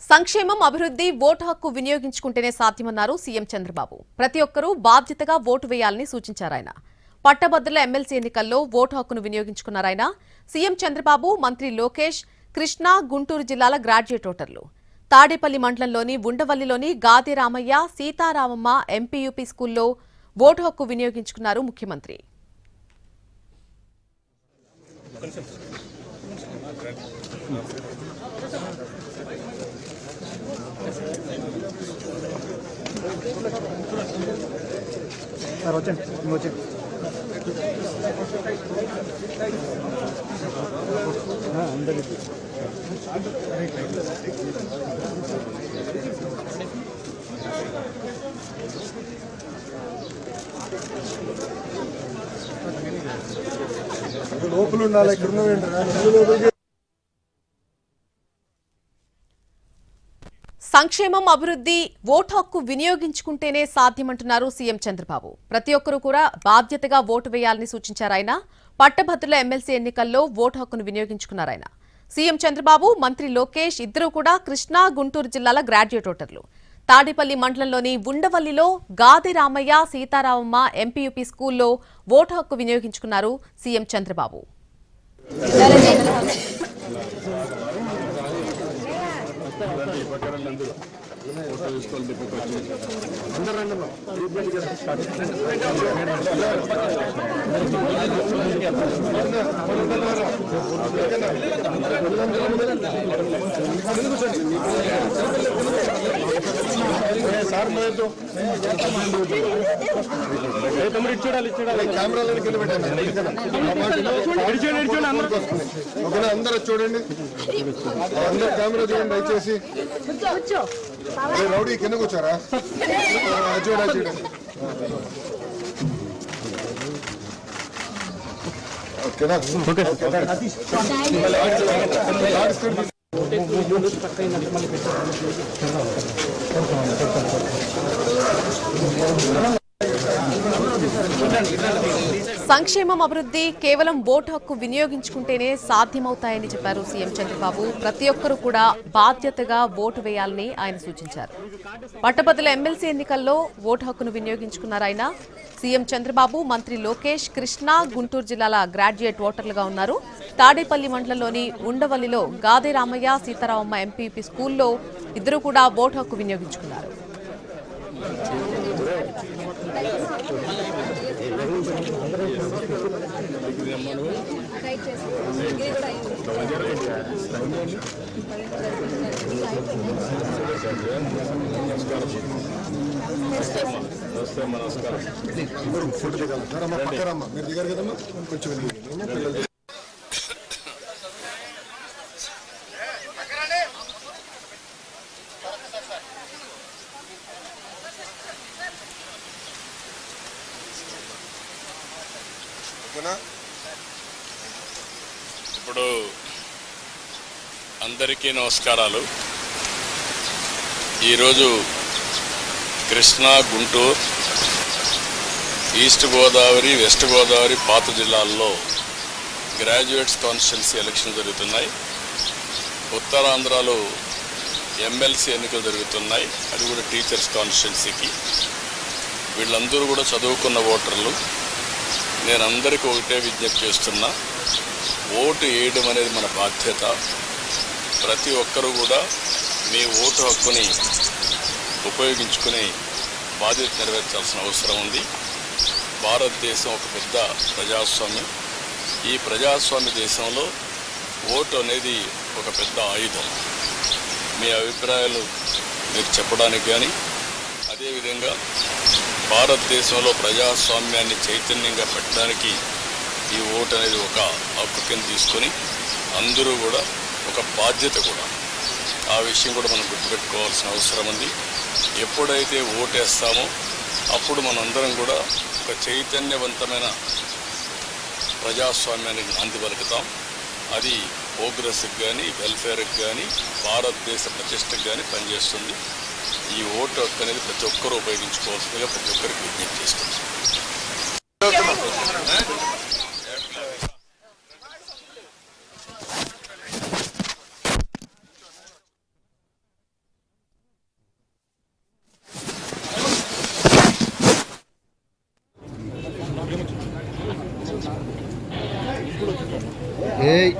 సంక్షేమం అభివృద్ధి ఓటు హక్కు వినియోగించుకుంటేనే సాధ్యమన్నారు సీఎం చంద్రబాబు. ప్రతి ఒక్కరూ బాధ్యతగా ఓటు వేయాలని సూచించారాయన. పట్టభద్రుల ఎమ్మెల్సీ ఎన్నికల్లో ఓటు హక్కును వినియోగించుకున్నారాయన. సీఎం చంద్రబాబు, మంత్రి లోకేష్ కృష్ణా, గుంటూరు జిల్లాల గ్రాడ్యుయేట్ ఓటర్లు. తాడేపల్లి మండలంలోని ఉండవల్లిలోని గాది రామయ్య, సీతారామమ్మ ఎంపీయూపీ స్కూల్లో ఓటు హక్కు వినియోగించుకున్నారు ముఖ్యమంత్రి. లోపల ఉండాలి. ఇక్కడ సంక్షేమం అభివృద్ధి ఓటు హక్కు వినియోగించుకుంటేనే సాధ్యమంటున్నారు సీఎం చంద్రబాబు. ప్రతి ఒక్కరూ కూడా బాధ్యతగా ఓటు వేయాలని సూచించారాయన. పట్టభద్రుల ఎమ్మెల్సీ ఎన్నికల్లో ఓటు హక్కును వినియోగించుకున్నారాయన. సీఎం చంద్రబాబు, మంత్రి లోకేష్ ఇద్దరూ కూడా కృష్ణా, గుంటూరు జిల్లాల గ్రాడ్యుయేట్ ఓటర్లు. తాడేపల్లి మండలంలోని ఉండవల్లిలో గాది రామయ్య, సీతారామమ్మ ఎంపీయూపీ స్కూల్లో ఓటు హక్కు వినియోగించుకున్నారు సీఎం చంద్రబాబు. అందరూ చూడండి, అందరూ కెమెరా చూడండి దయచేసి. రౌడీ కింద కూర్చోరా, చూడండి. ఓకేనా? సంక్షేమం అభివృద్ధి కేవలం ఓటు హక్కు వినియోగించుకుంటేనే సాధ్యమవుతాయని చెప్పారు సీఎం చంద్రబాబు. ప్రతి ఒక్కరూ కూడా బాధ్యతగా ఓటు వేయాలని ఆయన సూచించారు. పట్టభద్రుల ఎమ్మెల్సీ ఎన్నికల్లో ఓటు హక్కును వినియోగించుకున్నారాయన. సీఎం చంద్రబాబు, మంత్రి లోకేష్ కృష్ణా, గుంటూరు జిల్లాల గ్రాడ్యుయేట్ ఓటర్లుగా ఉన్నారు. తాడేపల్లి మండలంలోని ఉండవల్లిలో గాదే రామయ్య, సీతారామమ్మ ఎంపీపీ స్కూల్లో ఇద్దరు కూడా ఓటు హక్కు వినియోగించుకున్నారు. మీరు దిగారు కదమ్మా, కొంచెం ఇప్పుడు అందరికీ నమస్కారాలు. ఈరోజు కృష్ణా, గుంటూరు, ఈస్ట్ గోదావరి, వెస్ట్ గోదావరి, పాత జిల్లాల్లో గ్రాడ్యుయేట్స్ కాన్స్టిట్యున్సీ ఎలక్షన్ జరుగుతున్నాయి. ఉత్తరాంధ్రలో ఎమ్మెల్సీ ఎన్నికలు జరుగుతున్నాయి, అది కూడా టీచర్స్ కాన్స్టిట్యున్సీకి. వీళ్ళందరూ కూడా చదువుకున్న ఓటర్లు. నేను అందరికీ ఒకటే విజ్ఞప్తి చేస్తున్నా, ఓటు వేయడం అనేది మన బాధ్యత. ప్రతి ఒక్కరూ కూడా మీ ఓటు హక్కుని ఉపయోగించుకుని బాధ్యత నెరవేర్చాల్సిన అవసరం ఉంది. భారతదేశం ఒక పెద్ద ప్రజాస్వామ్యం. ఈ ప్రజాస్వామ్య దేశంలో ఓటు అనేది ఒక పెద్ద ఆయుధం. మీ అభిప్రాయాలు మీరు చెప్పడానికి కానీ, అదేవిధంగా భారతదేశంలో ప్రజాస్వామ్యాన్ని చైతన్యంగా పెట్టడానికి ఈ ఓటు అనేది ఒక హక్కు కింద తీసుకొని అందరూ కూడా ఒక బాధ్యత కూడా. ఆ విషయం కూడా మనం గుర్తుపెట్టుకోవాల్సిన అవసరం ఉంది. ఎప్పుడైతే ఓటేస్తామో అప్పుడు మనందరం కూడా ఒక చైతన్యవంతమైన ప్రజాస్వామ్యానికి నాంది పలుకుతాం. అది ప్రోగ్రెస్కి కానీ, వెల్ఫేర్కి కానీ, భారతదేశ ప్రతిష్టకు కానీ పనిచేస్తుంది. ఈ ఓటు హక్కు అనేది ప్రతి ఒక్కరూ ఉపయోగించుకోవాల్సిందిగా ప్రతి ఒక్కరికి విజ్ఞప్తి చేస్తుంది. ఏయ్